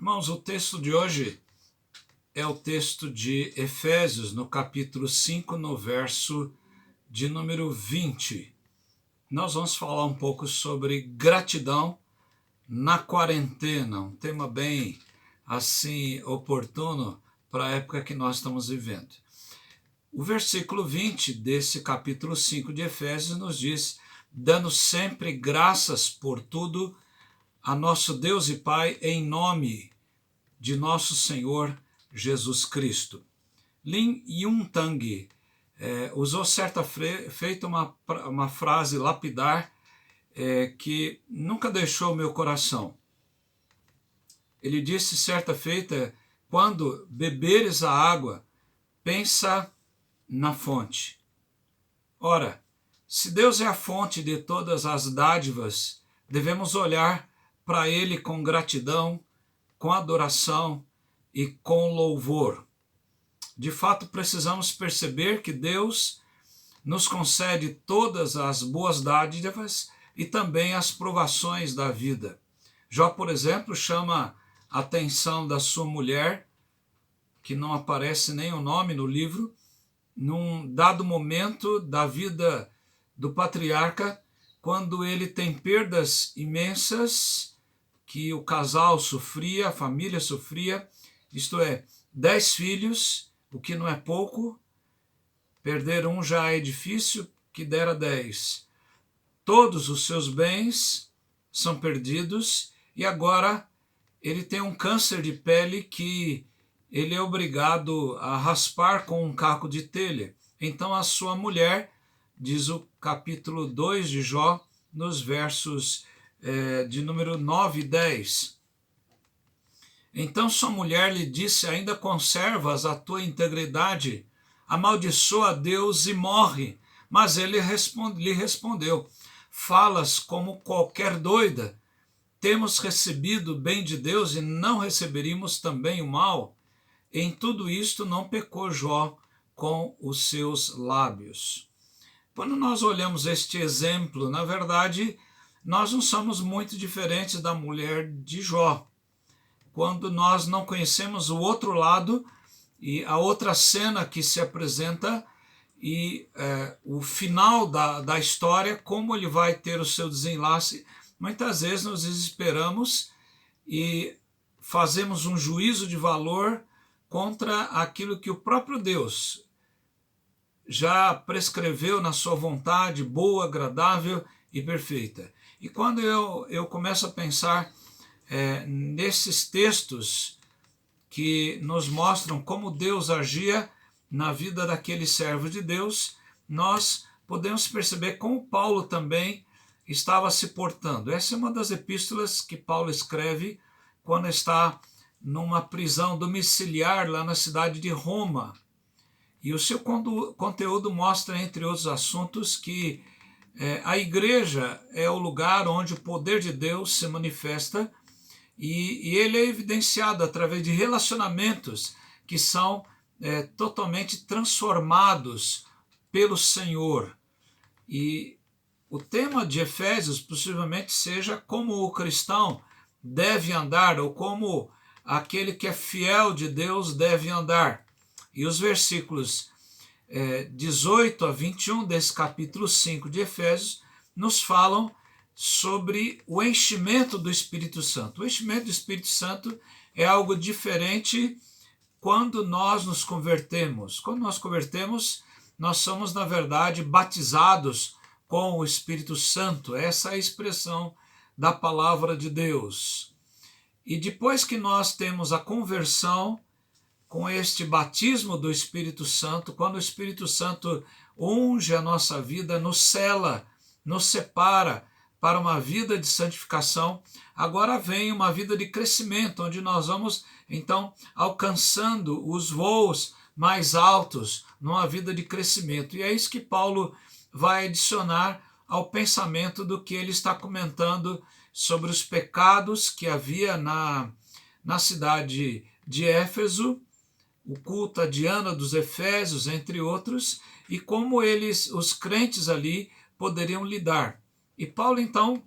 Irmãos, o texto de hoje é o texto de Efésios, no capítulo 5, no verso de número 20. Nós vamos falar um pouco sobre gratidão na quarentena, um tema bem assim oportuno para a época que nós estamos vivendo. O versículo 20 desse capítulo 5 de Efésios nos diz: dando sempre graças por tudo a nosso Deus e Pai, em nome de nosso Senhor Jesus Cristo. Lin Yun-Tang usou certa feita uma frase lapidar que nunca deixou meu coração. Ele disse certa feita: quando beberes a água, pensa na fonte. Ora, se Deus é a fonte de todas as dádivas, devemos olhar para Ele com gratidão, com adoração e com louvor. De fato, precisamos perceber que Deus nos concede todas as boas dádivas e também as provações da vida. Jó, por exemplo, chama a atenção da sua mulher, que não aparece nem o nome no livro, num dado momento da vida do patriarca, quando ele tem perdas imensas que o casal sofria, a família sofria, isto é, 10 filhos, o que não é pouco, perder um já é difícil, que dera 10. Todos os seus bens são perdidos e agora ele tem um câncer de pele que ele é obrigado a raspar com um caco de telha. Então a sua mulher, diz o capítulo 2 de Jó, nos versos de número 9 e 10. Então sua mulher lhe disse: ainda conservas a tua integridade? Amaldiçoa a Deus e morre. Mas ele lhe respondeu: falas como qualquer doida. Temos recebido o bem de Deus e não receberíamos também o mal? Em tudo isto não pecou Jó com os seus lábios. Quando nós olhamos este exemplo, na verdade, nós não somos muito diferentes da mulher de Jó. Quando nós não conhecemos o outro lado e a outra cena que se apresenta e o final da história, como ele vai ter o seu desenlace, muitas vezes nos desesperamos e fazemos um juízo de valor contra aquilo que o próprio Deus já prescreveu na sua vontade boa, agradável e perfeita. E quando eu começo a pensar nesses textos que nos mostram como Deus agia na vida daquele servo de Deus, nós podemos perceber como Paulo também estava se portando. Essa é uma das epístolas que Paulo escreve quando está numa prisão domiciliar lá na cidade de Roma. E o seu conteúdo mostra, entre outros assuntos, que a igreja é o lugar onde o poder de Deus se manifesta e ele é evidenciado através de relacionamentos que são totalmente transformados pelo Senhor. E o tema de Efésios possivelmente seja como o cristão deve andar, ou como aquele que é fiel de Deus deve andar. E os versículos 18 a 21 desse capítulo 5 de Efésios nos falam sobre o enchimento do Espírito Santo. O enchimento do Espírito Santo é algo diferente quando nós nos convertemos. Quando nós convertemos, nós somos, na verdade, batizados com o Espírito Santo. Essa é a expressão da palavra de Deus. E depois que nós temos a conversão, com este batismo do Espírito Santo, quando o Espírito Santo unge a nossa vida, nos sela, nos separa para uma vida de santificação, agora vem uma vida de crescimento, onde nós vamos, então, alcançando os voos mais altos numa vida de crescimento. E é isso que Paulo vai adicionar ao pensamento do que ele está comentando sobre os pecados que havia na cidade de Éfeso, o culto a Diana dos Efésios, entre outros, e como os crentes ali, poderiam lidar. E Paulo, então,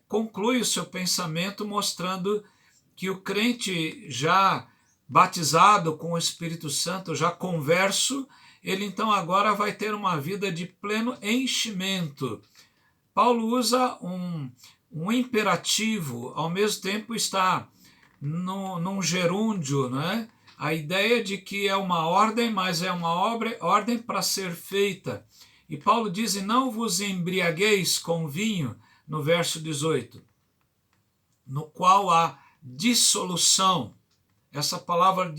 conclui o seu pensamento mostrando que o crente já batizado com o Espírito Santo, já converso, ele então agora vai ter uma vida de pleno enchimento. Paulo usa um imperativo, ao mesmo tempo está num gerúndio, né? A ideia de que é uma ordem, mas é uma ordem para ser feita. E Paulo diz, e não vos embriagueis com vinho, no verso 18, no qual há dissolução. Essa palavra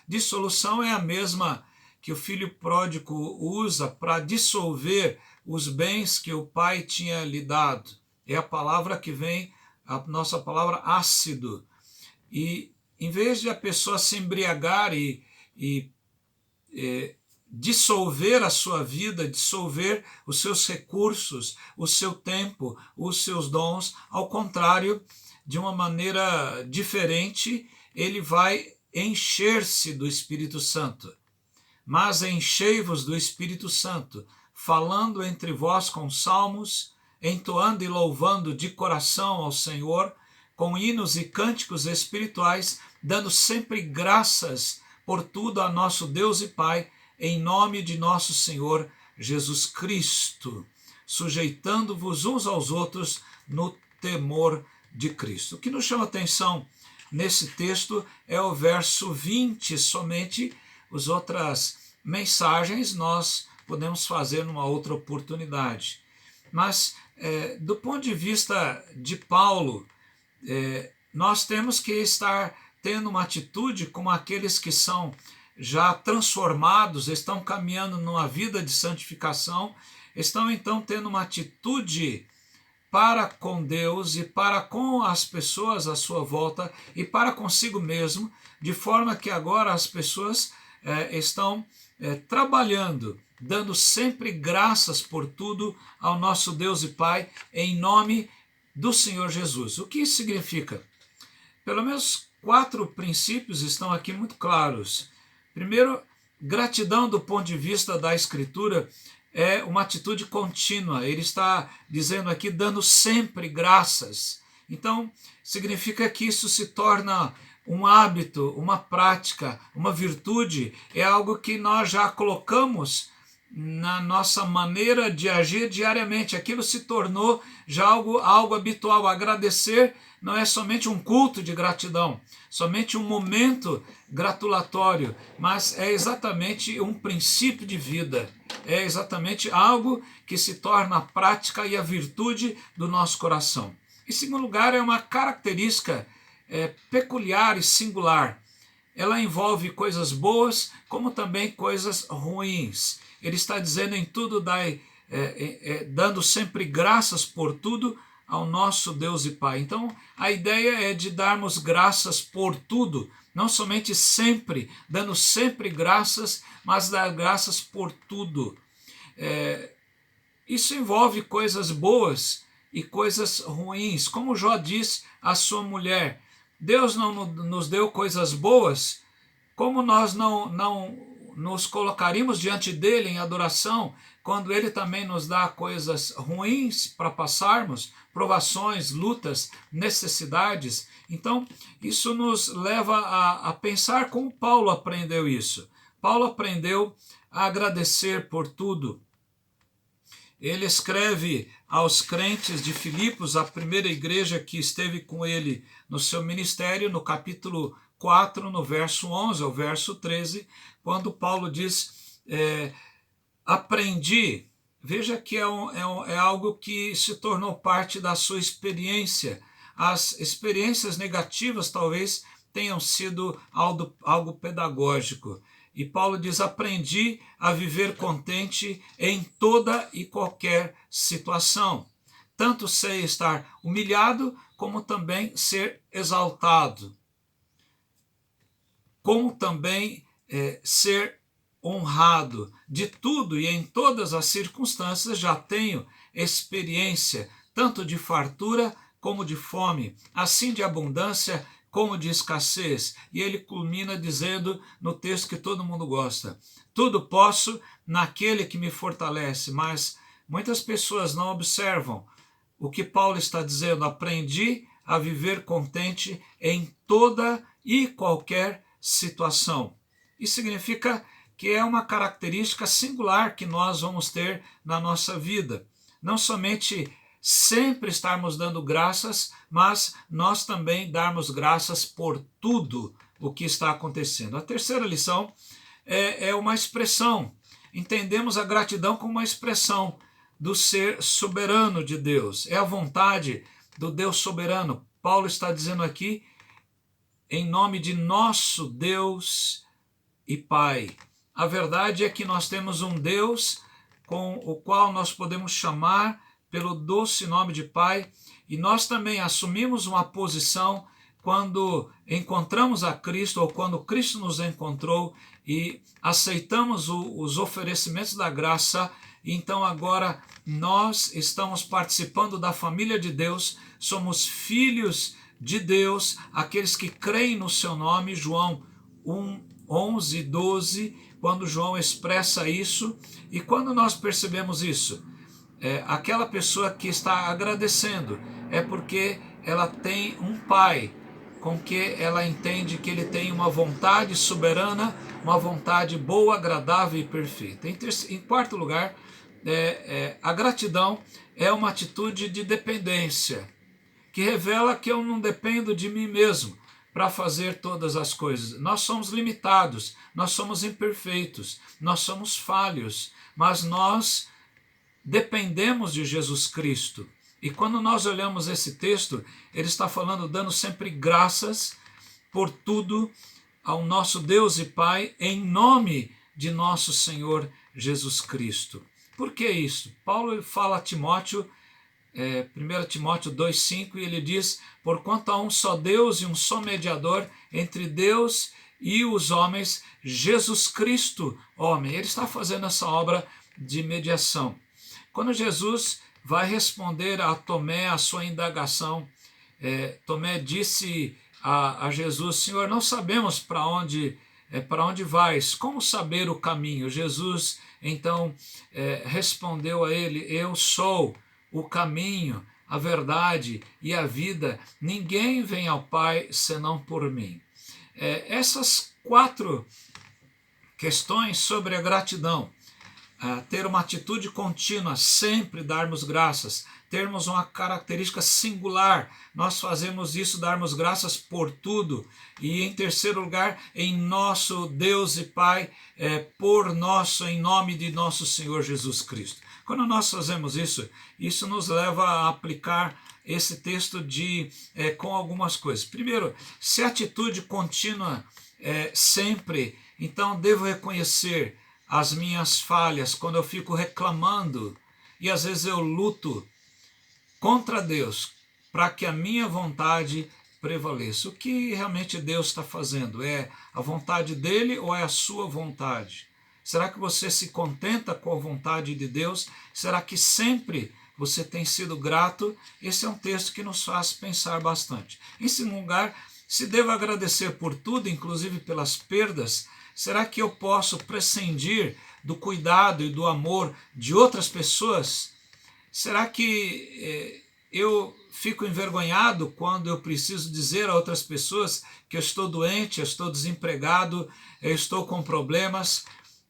dissolução é a mesma que o filho pródigo usa para dissolver os bens que o pai tinha lhe dado. É a palavra que vem, a nossa palavra ácido. E em vez de a pessoa se embriagar e dissolver a sua vida, dissolver os seus recursos, o seu tempo, os seus dons, ao contrário, de uma maneira diferente, ele vai encher-se do Espírito Santo. Mas enchei-vos do Espírito Santo, falando entre vós com salmos, entoando e louvando de coração ao Senhor, com hinos e cânticos espirituais, dando sempre graças por tudo a nosso Deus e Pai, em nome de nosso Senhor Jesus Cristo, sujeitando-vos uns aos outros no temor de Cristo. O que nos chama atenção nesse texto é o verso 20 somente. As outras mensagens nós podemos fazer numa outra oportunidade. Mas, do ponto de vista de Paulo, nós temos que estar tendo uma atitude como aqueles que são já transformados, estão caminhando numa vida de santificação, estão então tendo uma atitude para com Deus e para com as pessoas à sua volta e para consigo mesmo, de forma que agora as pessoas estão trabalhando, dando sempre graças por tudo ao nosso Deus e Pai, em nome do Senhor Jesus. O que isso significa? Pelo menos 4 princípios estão aqui muito claros. Primeiro, gratidão do ponto de vista da Escritura é uma atitude contínua. Ele está dizendo aqui, dando sempre graças. Então, significa que isso se torna um hábito, uma prática, uma virtude, é algo que nós já colocamos na nossa maneira de agir diariamente. Aquilo se tornou já algo habitual. Agradecer não é somente um culto de gratidão, somente um momento gratulatório, mas é exatamente um princípio de vida. É exatamente algo que se torna a prática e a virtude do nosso coração. Em segundo lugar, é uma característica peculiar e singular. Ela envolve coisas boas, como também coisas ruins. Ele está dizendo em tudo, dando sempre graças por tudo ao nosso Deus e Pai. Então, a ideia é de darmos graças por tudo, não somente sempre, dando sempre graças, mas dar graças por tudo. Isso envolve coisas boas e coisas ruins. Como Jó diz à sua mulher, Deus não nos deu coisas boas, como nós não nos colocaríamos diante dele em adoração, quando ele também nos dá coisas ruins para passarmos, provações, lutas, necessidades. Então, isso nos leva a pensar como Paulo aprendeu isso. Paulo aprendeu a agradecer por tudo. Ele escreve aos crentes de Filipos, a primeira igreja que esteve com ele no seu ministério, no capítulo 4, no verso 11 ao verso 13, quando Paulo diz, aprendi, veja que é algo que se tornou parte da sua experiência. As experiências negativas talvez tenham sido algo pedagógico. E Paulo diz, aprendi a viver contente em toda e qualquer situação. Tanto sei estar humilhado, como também ser exaltado. Como também ser honrado. De tudo e em todas as circunstâncias já tenho experiência, tanto de fartura como de fome, assim de abundância como de escassez. E ele culmina dizendo no texto que todo mundo gosta, tudo posso naquele que me fortalece. Mas muitas pessoas não observam o que Paulo está dizendo, aprendi a viver contente em toda e qualquer situação. Isso significa que é uma característica singular que nós vamos ter na nossa vida. Não somente sempre estarmos dando graças, mas nós também darmos graças por tudo o que está acontecendo. A terceira lição é uma expressão. Entendemos a gratidão como uma expressão do ser soberano de Deus. É a vontade do Deus soberano. Paulo está dizendo aqui, em nome de nosso Deus e Pai. A verdade é que nós temos um Deus com o qual nós podemos chamar pelo doce nome de Pai, e nós também assumimos uma posição quando encontramos a Cristo, ou quando Cristo nos encontrou e aceitamos os oferecimentos da graça. Então agora nós estamos participando da família de Deus, somos filhos de Deus, aqueles que creem no seu nome. João 11, 12, quando João expressa isso. E quando nós percebemos isso, aquela pessoa que está agradecendo é porque ela tem um Pai com que ela entende que ele tem uma vontade soberana, uma vontade boa, agradável e perfeita. Em quarto lugar, a gratidão é uma atitude de dependência, que revela que eu não dependo de mim mesmo para fazer todas as coisas. Nós somos limitados, nós somos imperfeitos, nós somos falhos, mas nós dependemos de Jesus Cristo. E quando nós olhamos esse texto, ele está falando, dando sempre graças por tudo ao nosso Deus e Pai, em nome de nosso Senhor Jesus Cristo. Por que isso? Paulo fala a Timóteo, 1 Timóteo 2,5, e ele diz, porquanto há um só Deus e um só mediador entre Deus e os homens, Jesus Cristo, homem. Ele está fazendo essa obra de mediação. Quando Jesus vai responder a Tomé a sua indagação, Tomé disse a Jesus, Senhor, não sabemos para onde vais, como saber o caminho? Jesus então respondeu a ele, eu sou o caminho, a verdade e a vida, ninguém vem ao Pai senão por mim. Essas 4 questões sobre a gratidão, ter uma atitude contínua, sempre darmos graças, termos uma característica singular, nós fazemos isso, darmos graças por tudo, e em terceiro lugar, em nosso Deus e Pai, em nome de nosso Senhor Jesus Cristo. Quando nós fazemos isso, isso nos leva a aplicar esse texto com algumas coisas. Primeiro, se a atitude contínua sempre, então devo reconhecer as minhas falhas, quando eu fico reclamando, e às vezes eu luto contra Deus, para que a minha vontade prevaleça. O que realmente Deus está fazendo? É a vontade dele ou é a sua vontade? Será que você se contenta com a vontade de Deus? Será que sempre você tem sido grato? Esse é um texto que nos faz pensar bastante. Em segundo lugar, se devo agradecer por tudo, inclusive pelas perdas, será que eu posso prescindir do cuidado e do amor de outras pessoas? Será que eu fico envergonhado quando eu preciso dizer a outras pessoas que eu estou doente, eu estou desempregado, eu estou com problemas?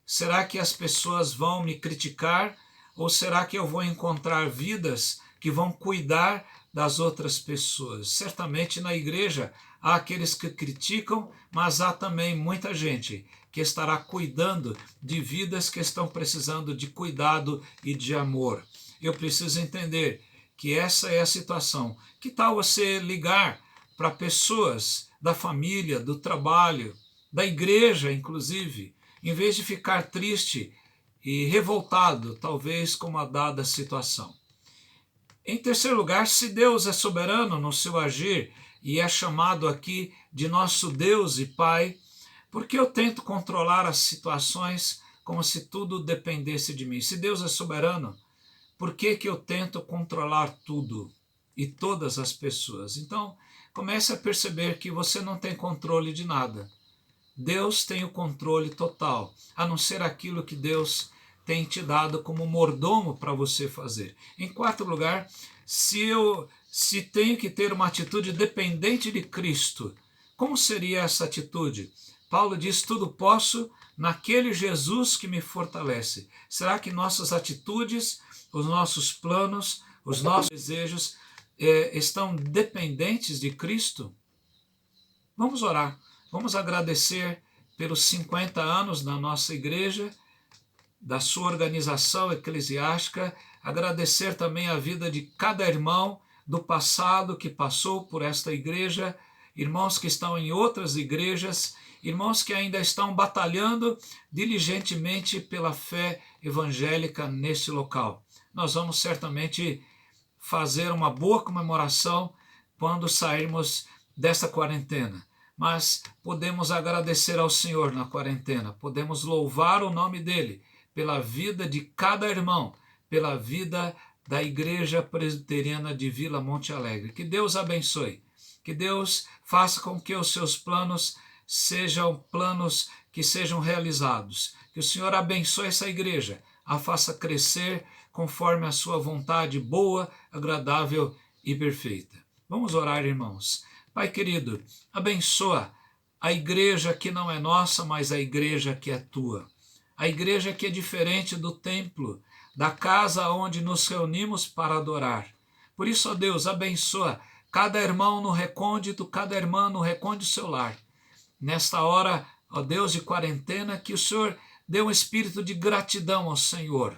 Será que as pessoas vão me criticar? Ou será que eu vou encontrar vidas que vão cuidar das outras pessoas? Certamente na igreja há aqueles que criticam, mas há também muita gente que estará cuidando de vidas que estão precisando de cuidado e de amor. Eu preciso entender que essa é a situação. Que tal você ligar para pessoas da família, do trabalho, da igreja, inclusive, em vez de ficar triste e revoltado, talvez, com uma dada situação? Em terceiro lugar, se Deus é soberano no seu agir e é chamado aqui de nosso Deus e Pai, por que eu tento controlar as situações como se tudo dependesse de mim? Se Deus é soberano, por que eu tento controlar tudo e todas as pessoas? Então, comece a perceber que você não tem controle de nada. Deus tem o controle total, a não ser aquilo que Deus tem te dado como mordomo para você fazer. Em quarto lugar, se eu se tenho que ter uma atitude dependente de Cristo, como seria essa atitude? Paulo diz, tudo posso naquele Jesus que me fortalece. Será que nossas atitudes, os nossos planos, os nossos desejos estão dependentes de Cristo? Vamos orar, vamos agradecer pelos 50 anos da nossa igreja, da sua organização eclesiástica, agradecer também a vida de cada irmão do passado que passou por esta igreja, irmãos que estão em outras igrejas, irmãos que ainda estão batalhando diligentemente pela fé evangélica neste local. Nós vamos certamente fazer uma boa comemoração quando sairmos desta quarentena, mas podemos agradecer ao Senhor na quarentena, podemos louvar o nome dele pela vida de cada irmão, pela vida da Igreja Presbiteriana de Vila Monte Alegre. Que Deus abençoe, que Deus faça com que os seus planos sejam planos que sejam realizados, que o Senhor abençoe essa igreja, a faça crescer conforme a sua vontade boa, agradável e perfeita. Vamos orar, irmãos. Pai querido, abençoa a igreja que não é nossa, mas a igreja que é tua. A igreja que é diferente do templo, da casa onde nos reunimos para adorar. Por isso, ó Deus, abençoa cada irmão no recôndito, cada irmã no recôndito do seu lar. Nesta hora, ó Deus de quarentena, que o Senhor dê um espírito de gratidão ao Senhor,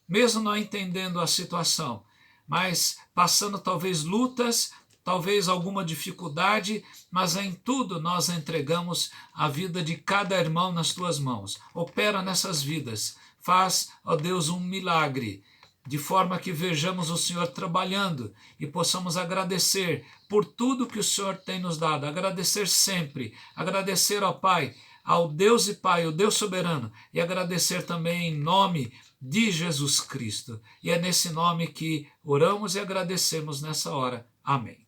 mesmo não entendendo a situação, mas passando talvez lutas, talvez alguma dificuldade, mas em tudo nós entregamos a vida de cada irmão nas tuas mãos. Opera nessas vidas, faz, ó Deus, um milagre, de forma que vejamos o Senhor trabalhando e possamos agradecer por tudo que o Senhor tem nos dado, agradecer sempre, agradecer ao Pai, ao Deus e Pai, o Deus soberano, e agradecer também em nome de Jesus Cristo. E é nesse nome que oramos e agradecemos nessa hora. Amém.